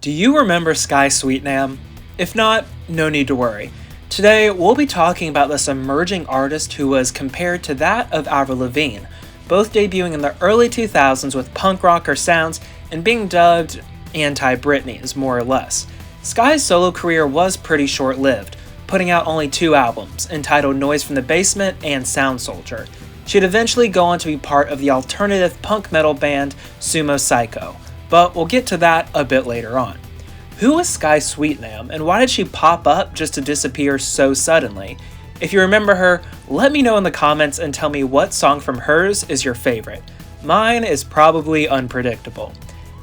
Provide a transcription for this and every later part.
Do you remember Skye Sweetnam? If not, no need to worry. Today, we'll be talking about this emerging artist who was compared to that of Avril Lavigne, both debuting in the early 2000s with punk rocker sounds and being dubbed anti-Britneys, more or less. Skye's solo career was pretty short-lived, putting out only 2 albums, entitled Noise from the Basement and Sound Soldier. She'd eventually go on to be part of the alternative punk metal band Sumo Cyco, but we'll get to that a bit later on. Who was Skye Sweetnam, and why did she pop up just to disappear so suddenly? If you remember her, let me know in the comments and tell me what song from hers is your favorite. Mine is probably Unpredictable.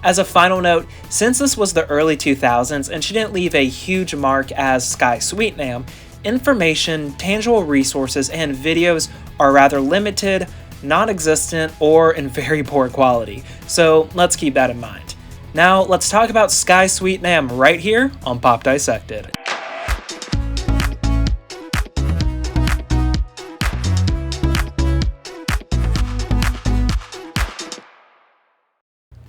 As a final note, since this was the early 2000s and she didn't leave a huge mark as Skye Sweetnam, information, tangible resources, and videos are rather limited, non-existent, or in very poor quality, so let's keep that in mind. Now, let's talk about Skye Sweetnam right here on Pop Dissected.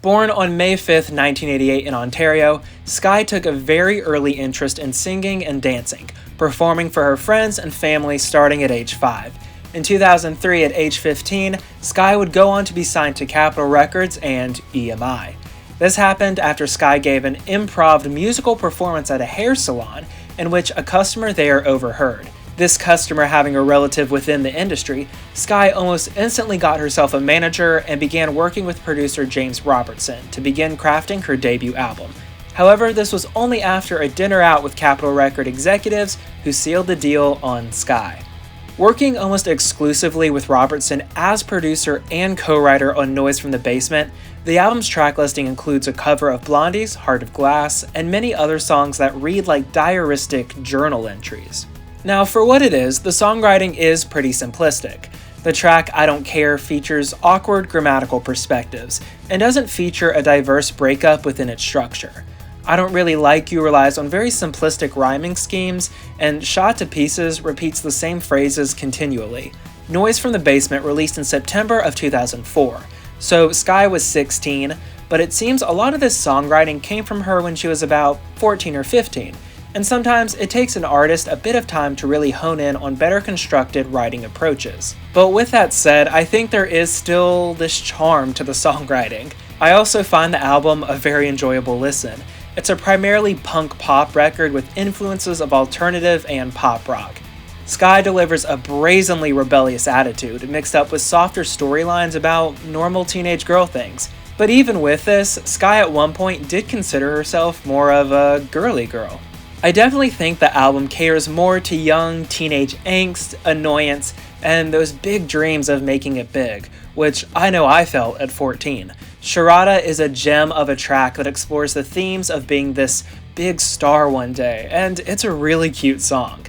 Born on May 5th, 1988 in Ontario, Skye took a very early interest in singing and dancing, performing for her friends and family starting at age 5. In 2003, at age 15, Skye would go on to be signed to Capitol Records and EMI. This happened after Skye gave an improv musical performance at a hair salon in which a customer there overheard. This customer having a relative within the industry, Skye almost instantly got herself a manager and began working with producer James Robertson to begin crafting her debut album. However, this was only after a dinner out with Capitol Record executives who sealed the deal on Skye. Working almost exclusively with Robertson as producer and co-writer on Noise from the Basement, the album's track listing includes a cover of Blondie's Heart of Glass and many other songs that read like diaristic journal entries. Now, for what it is, the songwriting is pretty simplistic. The track I Don't Care features awkward grammatical perspectives and doesn't feature a diverse breakup within its structure. I Don't Really Like You relies on very simplistic rhyming schemes, and Shot to Pieces repeats the same phrases continually. Noise from the Basement released in September of 2004, so Skye was 16, but it seems a lot of this songwriting came from her when she was about 14 or 15, and sometimes it takes an artist a bit of time to really hone in on better constructed writing approaches. But with that said, I think there is still this charm to the songwriting. I also find the album a very enjoyable listen. It's a primarily punk pop record with influences of alternative and pop rock. Skye delivers a brazenly rebellious attitude mixed up with softer storylines about normal teenage girl things. But even with this, Skye at one point did consider herself more of a girly girl. I definitely think the album caters more to young teenage angst, annoyance, and those big dreams of making it big, which I know I felt at 14. Sharada is a gem of a track that explores the themes of being this big star one day, and it's a really cute song.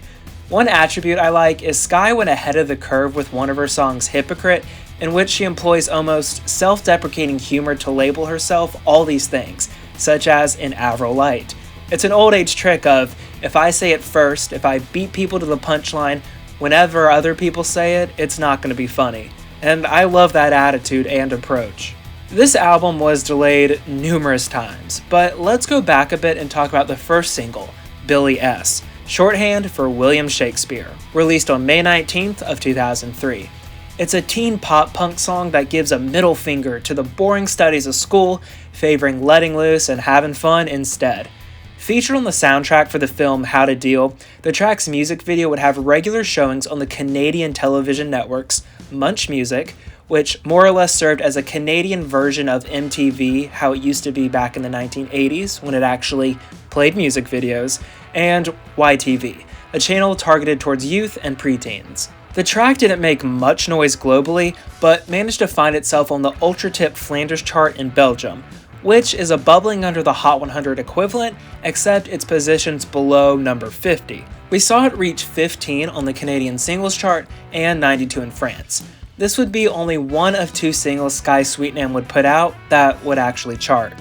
One attribute I like is Skye went ahead of the curve with one of her songs, Hypocrite, in which she employs almost self-deprecating humor to label herself all these things, such as in Avril Lavigne. It's an old age trick of, if I say it first, if I beat people to the punchline, whenever other people say it, it's not going to be funny. And I love that attitude and approach. This album was delayed numerous times, but let's go back a bit and talk about the first single, Billy S., shorthand for William Shakespeare, released on May 19th of 2003. It's a teen pop punk song that gives a middle finger to the boring studies of school, favoring letting loose and having fun instead. Featured on the soundtrack for the film How to Deal, the track's music video would have regular showings on the Canadian television networks Munch Music, which more or less served as a Canadian version of MTV, how it used to be back in the 1980s when it actually played music videos, and YTV, a channel targeted towards youth and preteens. The track didn't make much noise globally, but managed to find itself on the ultra-tip Flanders chart in Belgium, which is a bubbling under the Hot 100 equivalent, except its positions below number 50. We saw it reach 15 on the Canadian singles chart and 92 in France. This would be only one of 2 singles Skye Sweetnam would put out that would actually chart.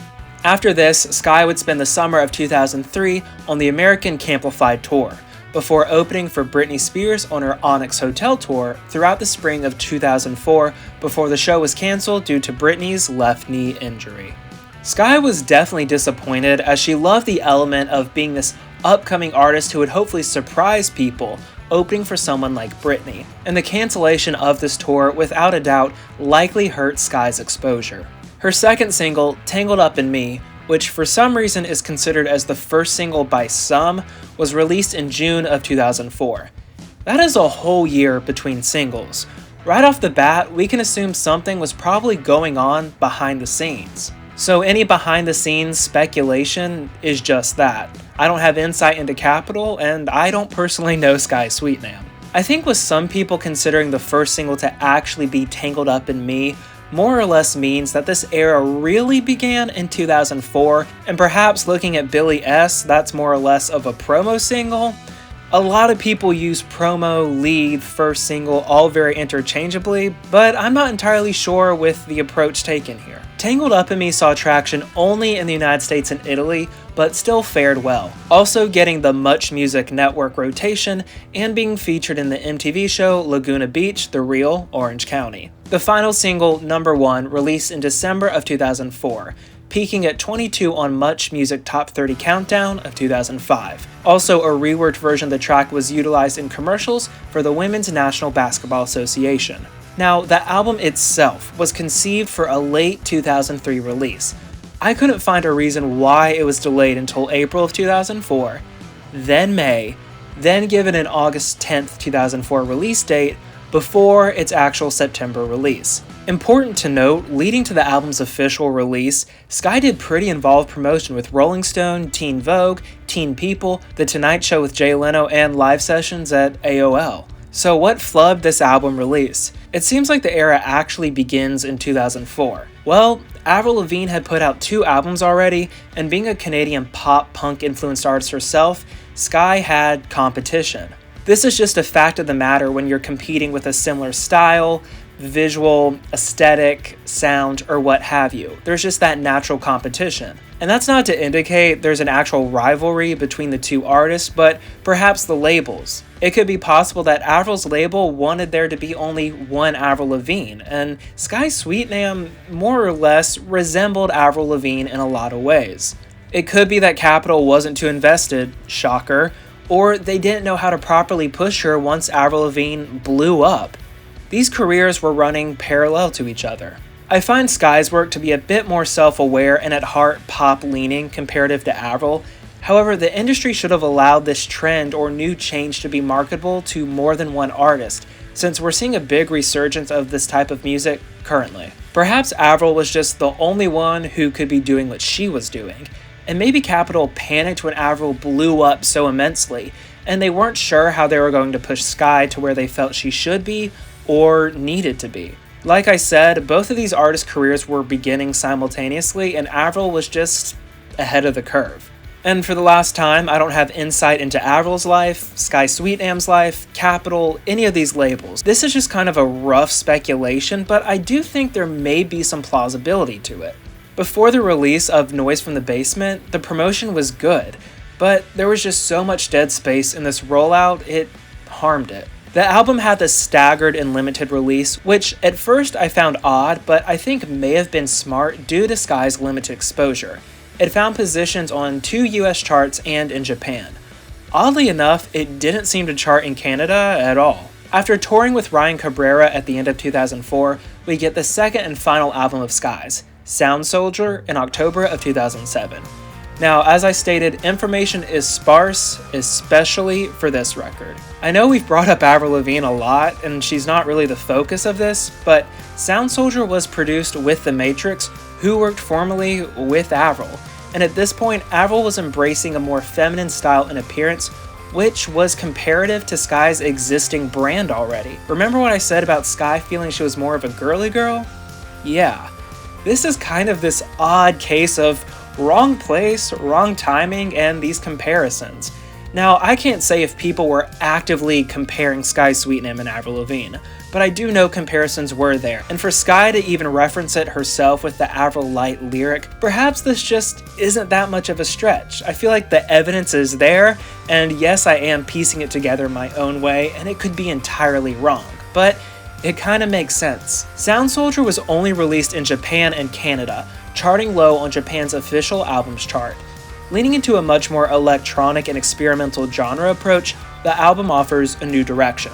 After this, Skye would spend the summer of 2003 on the American Camplified Tour, before opening for Britney Spears on her Onyx Hotel tour throughout the spring of 2004 before the show was canceled due to Britney's left knee injury. Skye was definitely disappointed, as she loved the element of being this upcoming artist who would hopefully surprise people, opening for someone like Britney. And the cancellation of this tour, without a doubt, likely hurt Skye's exposure. Her second single, Tangled Up in Me, which for some reason is considered as the first single by some, was released in June of 2004. That is a whole year between singles. Right off the bat, we can assume something was probably going on behind the scenes. So any behind the scenes speculation is just that. I don't have insight into Capital, and I don't personally know Skye Sweetnam. I think with some people considering the first single to actually be Tangled Up in Me, more or less means that this era really began in 2004, and perhaps looking at Billy S, that's more or less of a promo single. A lot of people use promo, lead, first single all very interchangeably, but I'm not entirely sure with the approach taken here. Tangled Up in Me saw traction only in the United States and Italy, but still fared well, also getting the Much Music Network rotation and being featured in the MTV show Laguna Beach, The Real, Orange County. The final single, Number 1, released in December of 2004, peaking at 22 on Much Music Top 30 Countdown of 2005. Also, a reworked version of the track was utilized in commercials for the Women's National Basketball Association. Now, the album itself was conceived for a late 2003 release. I couldn't find a reason why it was delayed until April of 2004, then May, then given an August 10th, 2004 release date, before its actual September release. Important to note, leading to the album's official release, Skye did pretty involved promotion with Rolling Stone, Teen Vogue, Teen People, The Tonight Show with Jay Leno, and live sessions at AOL. So what flubbed this album release? It seems like the era actually begins in 2004. Well, Avril Lavigne had put out 2 albums already, and being a Canadian pop-punk influenced artist herself, Skye had competition. This is just a fact of the matter when you're competing with a similar style, visual, aesthetic, sound, or what have you. There's just that natural competition. And that's not to indicate there's an actual rivalry between the 2 artists, but perhaps the labels. It could be possible that Avril's label wanted there to be only one Avril Lavigne, and Skye Sweetnam more or less resembled Avril Lavigne in a lot of ways. It could be that Capitol wasn't too invested, shocker, or they didn't know how to properly push her once Avril Lavigne blew up. These careers were running parallel to each other. I find Skye's work to be a bit more self-aware and at heart pop-leaning comparative to Avril. However, the industry should have allowed this trend or new change to be marketable to more than one artist, since we're seeing a big resurgence of this type of music currently. Perhaps Avril was just the only one who could be doing what she was doing, and maybe Capitol panicked when Avril blew up so immensely, and they weren't sure how they were going to push Skye to where they felt she should be or needed to be. Like I said, both of these artists' careers were beginning simultaneously, and Avril was just ahead of the curve. And for the last time, I don't have insight into Avril's life, Skye Sweetnam's life, Capitol, any of these labels. This is just kind of a rough speculation, but I do think there may be some plausibility to it. Before the release of Noise from the Basement, the promotion was good, but there was just so much dead space in this rollout, it harmed it. The album had the staggered and limited release, which at first I found odd, but I think may have been smart due to Skye's limited exposure. It found positions on 2 US charts and in Japan. Oddly enough, it didn't seem to chart in Canada at all. After touring with Ryan Cabrera at the end of 2004, we get the second and final album of Skye's, Sound Soldier, in October of 2007. Now, as I stated, information is sparse, especially for this record. I know we've brought up Avril Lavigne a lot, and she's not really the focus of this, but Sound Soldier was produced with The Matrix, who worked formerly with Avril. And at this point, Avril was embracing a more feminine style and appearance, which was comparative to Skye's existing brand already. Remember what I said about Skye feeling she was more of a girly girl? Yeah. This is kind of this odd case of wrong place, wrong timing, and these comparisons. Now, I can't say if people were actively comparing Skye Sweetnam and Avril Lavigne, but I do know comparisons were there, and for Skye to even reference it herself with the Avril Light lyric, perhaps this just isn't that much of a stretch. I feel like the evidence is there, and yes, I am piecing it together my own way, and it could be entirely wrong, but it kinda makes sense. Sound Soldier was only released in Japan and Canada, charting low on Japan's official albums chart. Leaning into a much more electronic and experimental genre approach, the album offers a new direction.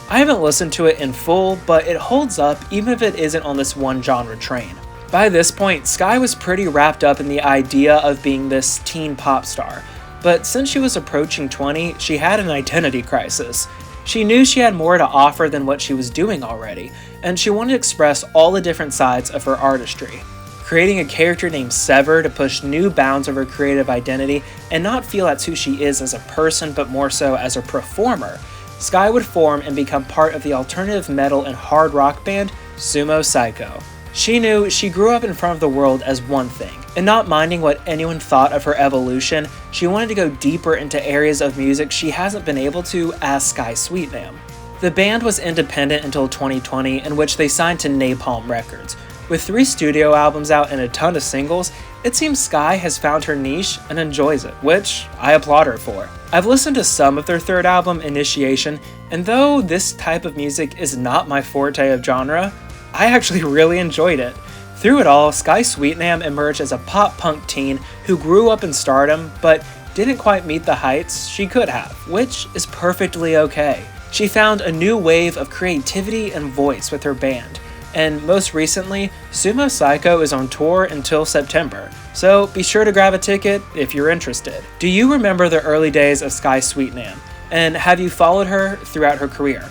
I haven't listened to it in full, but it holds up even if it isn't on this one genre train. By this point, Skye was pretty wrapped up in the idea of being this teen pop star, but since she was approaching 20, she had an identity crisis. She knew she had more to offer than what she was doing already, and she wanted to express all the different sides of her artistry. Creating a character named Sever to push new bounds of her creative identity and not feel that's who she is as a person but more so as a performer, Skye would form and become part of the alternative metal and hard rock band Sumo Cyco. She knew she grew up in front of the world as one thing, and not minding what anyone thought of her evolution, she wanted to go deeper into areas of music she hasn't been able to as Skye Sweetnam. The band was independent until 2020, in which they signed to Napalm Records. With 3 studio albums out and a ton of singles, it seems Skye has found her niche and enjoys it, which I applaud her for. I've listened to some of their 3rd album, Initiation, and though this type of music is not my forte of genre, I actually really enjoyed it. Through it all, Skye Sweetnam emerged as a pop-punk teen who grew up in stardom, but didn't quite meet the heights she could have, which is perfectly okay. She found a new wave of creativity and voice with her band, and most recently, Sumo Cyco is on tour until September, so be sure to grab a ticket if you're interested. Do you remember the early days of Skye Sweetnam, and have you followed her throughout her career?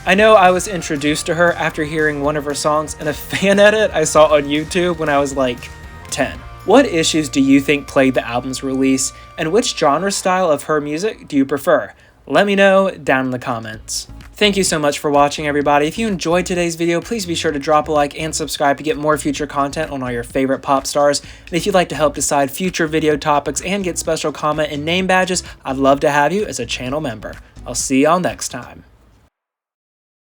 I know I was introduced to her after hearing one of her songs in a fan edit I saw on YouTube when I was like 10. What issues do you think plagued the album's release, and which genre style of her music do you prefer? Let me know down in the comments. Thank you so much for watching, everybody. If you enjoyed today's video, please be sure to drop a like and subscribe to get more future content on all your favorite pop stars. And if you'd like to help decide future video topics and get special comment and name badges, I'd love to have you as a channel member. I'll see y'all next time.